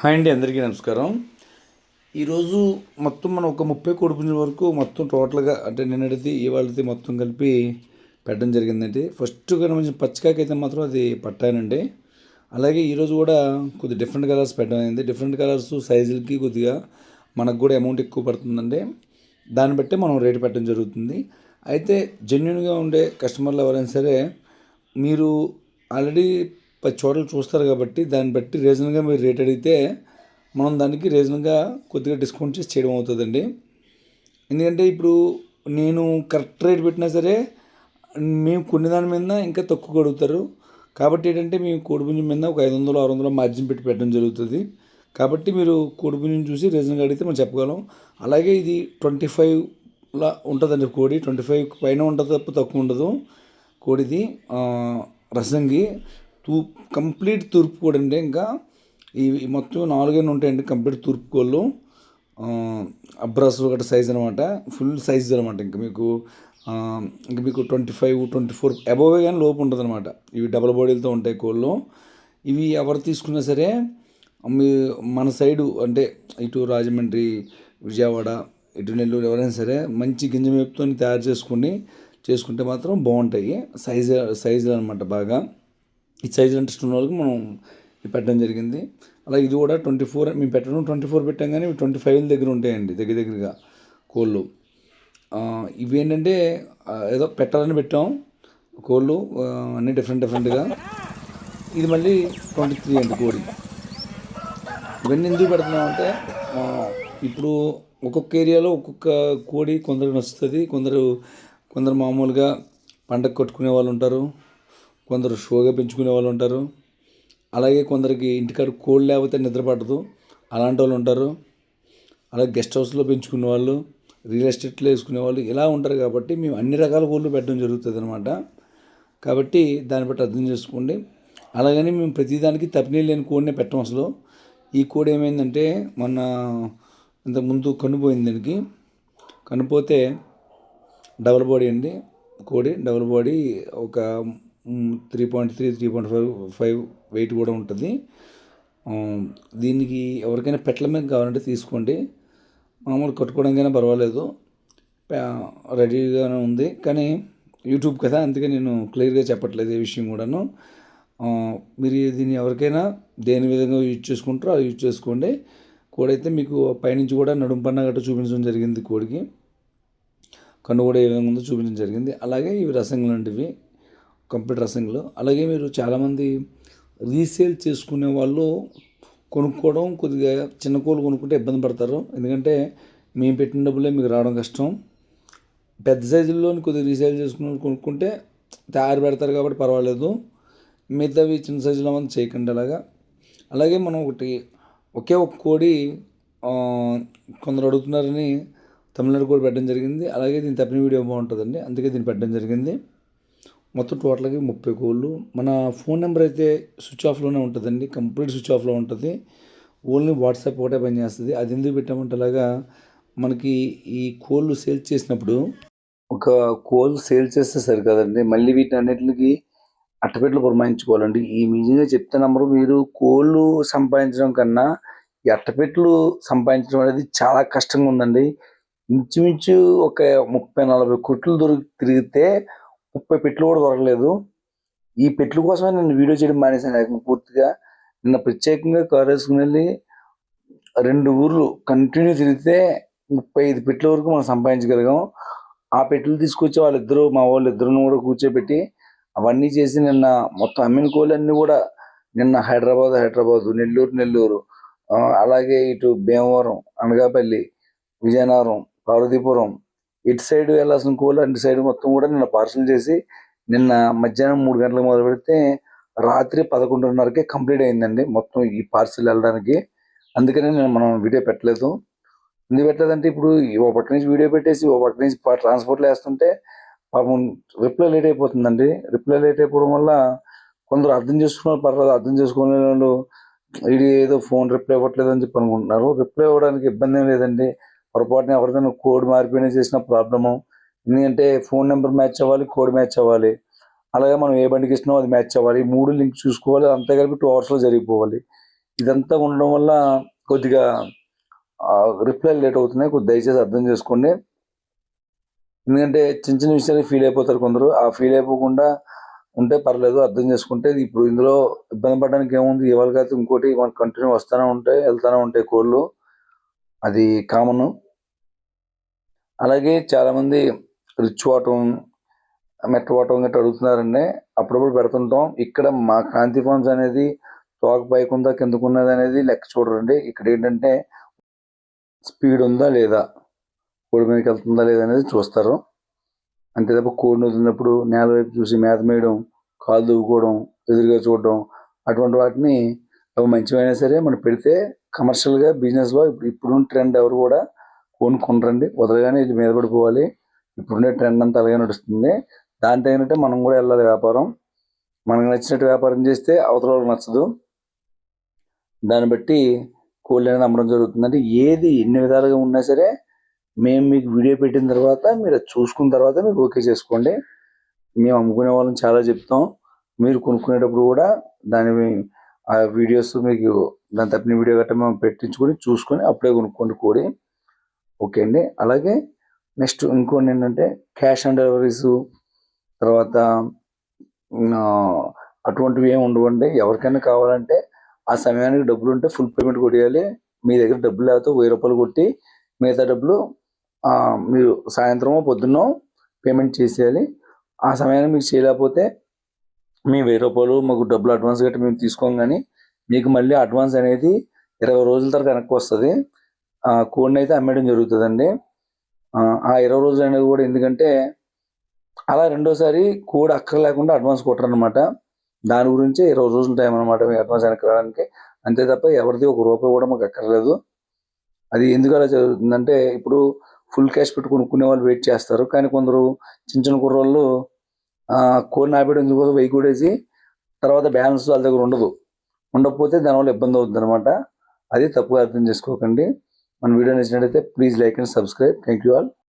Hi అండి, అందరికీ నమస్కారం. ఈరోజు మొత్తం మనం ఒక 30 కోడిపుంజుల వరకు మొత్తం టోటల్గా అంటే నిన్నటిది ఇవాళది మొత్తం కలిపి పెట్టడం జరిగిందండి. ఫస్ట్ కనిపించిన పచ్చికాకి అయితే మాత్రం అది పట్టానండి. అలాగే ఈరోజు కూడా కొద్ది డిఫరెంట్ కలర్స్ పెట్టడం అయింది. డిఫరెంట్ కలర్స్ సైజులకి కొద్దిగా మనకు కూడా అమౌంట్ ఎక్కువ పడుతుందండి. దాన్ని బట్టి మనం రేటు పెట్టడం జరుగుతుంది. అయితే జెన్యున్గా ఉండే కస్టమర్లు ఎవరైనా సరే మీరు ఆల్రెడీ 10 చోట్ల చూస్తారు కాబట్టి దాన్ని బట్టి రీజనల్గా మీరు రేట్ అడిగితే మనం దానికి రీజనల్గా కొద్దిగా డిస్కౌంట్ చేసి చేయడం అవుతుందండి. ఎందుకంటే ఇప్పుడు నేను కరెక్ట్ రేట్ పెట్టినా సరే మేము కొన్ని దాని మీద ఇంకా తక్కువ అడుగుతారు. కాబట్టి ఏంటంటే మేము కోడిపుంజం మీద ఒక 500 600 మార్జిన్ పెట్టి పెట్టడం జరుగుతుంది. కాబట్టి మీరు కోడిపుంజం చూసి రీజనల్గా అడిగితే మనం చెప్పగలం. అలాగే ఇది 25లా ఉంటుందండి కోడి. 25 పైన ఉంటుంది తప్ప తక్కువ ఉండదు కోడిది. రసంగి కంప్లీట్ తూర్పు కోడి అండి. ఇంకా ఇవి మొత్తం 4 ఉంటాయండి కంప్లీట్ తూర్పు కోళ్ళు. అబ్రాస్ గట్ట సైజ్ అనమాట, ఫుల్ సైజ్ అనమాట. ఇంకా మీకు 25 24 అబోవే కానీ లోపు ఉంటుంది అనమాట. ఇవి డబల్ బాడీలతో ఉంటాయి కోళ్ళు. ఇవి ఎవరు తీసుకున్నా సరే మీ మన సైడు అంటే ఇటు రాజమండ్రి, విజయవాడ, ఇటు నెల్లూరు ఎవరైనా సరే మంచి గింజ మేపుతో తయారు చేసుకుంటే మాత్రం బాగుంటాయి. సైజులు అనమాట బాగా. ఈ సైజులు అంటే ఇష్టం వాళ్ళకి మనం పెట్టడం జరిగింది. అలా ఇది కూడా 24 మేము పెట్టడం 24 పెట్టాం, కానీ 25 దగ్గర ఉంటాయండి దగ్గరగా కోళ్ళు. ఇవి ఏంటంటే ఏదో పెట్టాలని పెట్టాం కోళ్ళు అన్నీ డిఫరెంట్గా. ఇది మళ్ళీ 23 అండి కోడి. ఇవన్నీ ఎందుకు పెడుతున్నామంటే ఇప్పుడు ఒక్కొక్క ఏరియాలో ఒక్కొక్క కోడి కొందరు నచ్చుతుంది. కొందరు మామూలుగా పండగ కట్టుకునే వాళ్ళు ఉంటారు, కొందరు షోగా పెంచుకునే వాళ్ళు ఉంటారు. అలాగే కొందరికి ఇంటికాడ కోళ్ళు లేకపోతే నిద్ర పట్టదు, అలాంటి వాళ్ళు ఉంటారు. అలాగే గెస్ట్ హౌస్లో పెంచుకునే వాళ్ళు, రియల్ ఎస్టేట్లో వేసుకునే వాళ్ళు ఇలా ఉంటారు. కాబట్టి మేము అన్ని రకాల కోళ్ళు పెట్టడం జరుగుతుంది అనమాట. కాబట్టి దాన్ని బట్టి అర్థం చేసుకోండి. అలాగని మేము ప్రతిదానికి తప్పినీ లేని కోడినే పెట్టం అసలు. ఈ కోడి ఏమైందంటే మొన్న ఇంతకుముందు కన్నుపోయింది. దానికి కన్నుపోతే డబల్ బాడీ అండి కోడి. డబల్ బాడీ ఒక 3.3 3.5 వెయిట్ కూడా ఉంటుంది. దీనికి ఎవరికైనా పెట్టల మీద కావాలంటే తీసుకోండి. మామూలు కట్టుకోవడానికైనా పర్వాలేదు, రెడీగానే ఉంది. కానీ యూట్యూబ్ కదా, అందుకే నేను క్లియర్గా చెప్పట్లేదు ఏ విషయం కూడాను. మీరు దీన్ని ఎవరికైనా దేని విధంగా యూజ్ చేసుకుంటారో అది యూజ్ చేసుకోండి. కోడి అయితే మీకు పైనుంచి కూడా నడుము పన్న గట్రా చూపించడం జరిగింది. కోడికి కన్ను కూడా ఏ విధంగా ఉందో చూపించడం జరిగింది. అలాగే ఇవి రసంగులు లాంటివి, కంప్లీట్ రసంగులు. అలాగే మీరు చాలామంది రీసేల్ చేసుకునే వాళ్ళు కొనుక్కోవడం కొద్దిగా చిన్న కోళ్ళు కొనుక్కుంటే ఇబ్బంది పడతారు. ఎందుకంటే మేము పెట్టిన డబ్బులే మీకు రావడం కష్టం. పెద్ద సైజుల్లోని కొద్దిగా రీసేల్ చేసుకునే కొనుక్కుంటే తయారు పెడతారు కాబట్టి పర్వాలేదు. మిగతావి చిన్న సైజులో మనం చేయకండి అలాగా. అలాగే మనం ఒకే ఒక కోడి కొందరు అడుగుతున్నారని తమిళనాడు కూడా పెట్టడం జరిగింది. అలాగే దీని తప్పిన వీడియో బాగుంటుందండి, అందుకే దీన్ని పెట్టడం జరిగింది. మొత్తం టోటల్గా 30 కోళ్ళు. మన ఫోన్ నెంబర్ అయితే స్విచ్ ఆఫ్లోనే ఉంటుందండి, కంప్లీట్ స్విచ్ ఆఫ్లో ఉంటుంది. ఓన్లీ వాట్సాప్ ఒకటే పనిచేస్తుంది. అది ఎందుకు పెట్టామంటే అలాగా మనకి ఈ కోళ్ళు సేల్ చేసినప్పుడు ఒక కోళ్ళు సేల్ చేస్తే సరికాదండి, మళ్ళీ వీటిని అన్నిటికి అట్టపెట్టెలు పురమాయించుకోవాలండి. ఈ నిజంగా చెప్తే నంబరు, మీరు కోళ్ళు సంపాదించడం కన్నా ఈ అట్టపెట్టెలు సంపాదించడం అనేది చాలా కష్టంగా ఉందండి. ఇంచుమించు ఒక 30-40 కొట్లు తిరిగితే 30 పెట్టెలు కూడా దొరకలేదు. ఈ పెట్టెల కోసమే నేను వీడియో చేయడం మానేశాను పూర్తిగా. నిన్న ప్రత్యేకంగా కారు వేసుకుని వెళ్ళి 2 ఊర్లు కంటిన్యూ తిరిగితే 35 పెట్టెల వరకు మనం సంపాదించగలిగాం. ఆ పెట్టెలు తీసుకొచ్చి మా వాళ్ళు ఇద్దరు కూడా కూర్చోబెట్టి అవన్నీ చేసి నిన్న మొత్తం అమ్మిన కోళ్ళు అన్నీ కూడా నిన్న హైదరాబాదు, నెల్లూరు, అలాగే ఇటు భీమవరం, అనకాపల్లి, విజయనగరం, పార్వతీపురం, ఇటు సైడ్ వెళ్ళాల్సిన కోళ్ళు అటు సైడ్ మొత్తం కూడా నిన్న పార్సల్ చేసి నిన్న మధ్యాహ్నం 3 గంటలకు మొదలు పెడితే రాత్రి 11:30కే కంప్లీట్ అయిందండి మొత్తం ఈ పార్సిల్ వెళ్ళడానికి. అందుకనే మనం వీడియో పెట్టలేదు. ఎందుకు పెట్టలేదంటే ఇప్పుడు ఓ పక్క నుంచి వీడియో పెట్టేసి ఓ పక్క నుంచి ట్రాన్స్పోర్ట్లో వేస్తుంటే పాపం రిప్లై లేట్ అయిపోతుందండి. రిప్లై లేట్ అయిపోవడం వల్ల కొందరు అర్థం చేసుకున్నారు, పర్వాలేదు. అర్థం చేసుకునే వాళ్ళు ఇది ఏదో ఫోన్ రిప్లై ఇవ్వట్లేదు అని చెప్పి అనుకుంటున్నారు. రిప్లై ఇవ్వడానికి ఇబ్బంది ఏం లేదండి. పొరపాటున ఎవరిదైనా కోడ్ మారిపోయినా చేసిన ప్రాబ్లము. ఎందుకంటే ఫోన్ నెంబర్ మ్యాచ్ అవ్వాలి, కోడ్ మ్యాచ్ అవ్వాలి. అలాగే మనం ఏ బండికి ఇస్తున్నామో అది మ్యాచ్ అవ్వాలి. 3 లింక్ చూసుకోవాలి. అంతే కలిపి 2 అవర్స్లో జరిగిపోవాలి. ఇదంతా ఉండడం వల్ల కొద్దిగా రిప్లై లేట్ అవుతున్నాయి. కొద్దిగా దయచేసి అర్థం చేసుకోండి. ఎందుకంటే చిన్న చిన్న విషయాలు ఫీల్ అయిపోతారు కొందరు. ఆ ఫీల్ అయిపోకుండా ఉంటే పర్లేదు, అర్థం చేసుకుంటే. ఇప్పుడు ఇందులో ఇబ్బంది పడడానికి ఏముంది, ఇవాళ కాదు ఇంకోటి మనకు కంటిన్యూ వస్తూనే ఉంటాయి, వెళ్తూనే ఉంటాయి కోళ్ళు. అది కామన్. అలాగే చాలామంది రిచ్ వాటం, మెట్ట వాటం గట్రా అడుగుతున్నారండి. అప్పుడప్పుడు పెడుతుంటాం. ఇక్కడ మా కాంతి ఫార్మ్స్ అనేది తోక పైకుందా కిందకున్నది అనేది లెక్క చూడరండి. ఇక్కడ ఏంటంటే స్పీడ్ ఉందా లేదా, కోడి మీదకి వెళ్తుందా లేదా అనేది చూస్తారు. అంతే తప్ప కోడిని వదిలినప్పుడు నేల వైపు చూసి మేత మేయడం, కాలు దువ్వుకోవడం, ఎదురుగా చూడడం, అటువంటి వాటిని అవి మంచివైనా సరే మనం పెడితే కమర్షియల్గా బిజినెస్లో ఇప్పుడున్న ట్రెండ్ ఎవరు కూడా కొనుక్కొనరండి. వదలగానే ఇది మీద పడిపోవాలి. ఇప్పుడుండే ట్రెండ్ అంతా అలాగే నడుస్తుంది. దాని తగినట్టే మనం కూడా వెళ్ళాలి వ్యాపారం. మనకు నచ్చినట్టు వ్యాపారం చేస్తే అవతల వాళ్ళకి నచ్చదు. దాన్ని బట్టి కోళ్ళు అనేది అమ్మడం జరుగుతుందంటే ఏది ఎన్ని విధాలుగా ఉన్నా సరే మేము మీకు వీడియో పెట్టిన తర్వాత మీరు అది చూసుకున్న తర్వాత మీరు ఓకే చేసుకోండి. మేము అమ్ముకునే వాళ్ళని చాలా చెప్తాం. మీరు కొనుక్కునేటప్పుడు కూడా దాని ఆ వీడియోస్ మీకు దాని తప్పిన వీడియో గట్రా మేము పెట్టించుకొని చూసుకొని అప్పుడే కొనుక్కోండి కోడి. ఓకే అండి. అలాగే నెక్స్ట్ ఇంకోటి ఏంటంటే క్యాష్ ఆన్ డెలివరీస్ తర్వాత అటువంటివి ఏమి ఉండవండి. ఎవరికైనా కావాలంటే ఆ సమయానికి డబ్బులు ఉంటే ఫుల్ పేమెంట్ కొట్టేయాలి. మీ దగ్గర డబ్బులు లేకపోతే 1000 రూపాయలు కొట్టి మిగతా డబ్బులు మీరు సాయంత్రమో పొద్దున్నో పేమెంట్ చేసేయాలి. ఆ సమయానికి మీకు చేయలేకపోతే మీ 1000 రూపాయలు మాకు డబ్బులు అడ్వాన్స్ గట్టి మేము తీసుకోం, కానీ మీకు మళ్ళీ అడ్వాన్స్ అనేది 20 రోజుల తర్వాత వెనక్కి వస్తుంది. కోడ్ని అయితే అమ్మేయడం జరుగుతుందండి. ఆ 20 రోజులు అనేది కూడా ఎందుకంటే అలా రెండోసారి కోడ్ అక్కర లేకుండా అడ్వాన్స్ కొట్టరనమాట. దాని గురించి 20 రోజులు టైం అనమాట మీ అడ్వాన్స్ వెనక్కి రావడానికి. అంతే తప్ప ఎవరిది ఒక రూపాయి కూడా మాకు అక్కర్లేదు. అది ఎందుకు అలా జరుగుతుందంటే ఇప్పుడు ఫుల్ క్యాష్ పెట్టి కొనుక్కునే వాళ్ళు వెయిట్ చేస్తారు. కానీ కొందరు చిన్న చిన్న కుర్రోళ్ళు కోడిని ఆపేయడం ఎందుకు 1000 కొట్టేసి తర్వాత బ్యాలెన్స్ వాళ్ళ దగ్గర ఉండకపోతే దానివల్ల ఇబ్బంది అవుతుంది అనమాట. అది తప్పుగా అర్థం చేసుకోకండి. మన వీడియో నచ్చినట్లయితే please like and subscribe. Thank you all.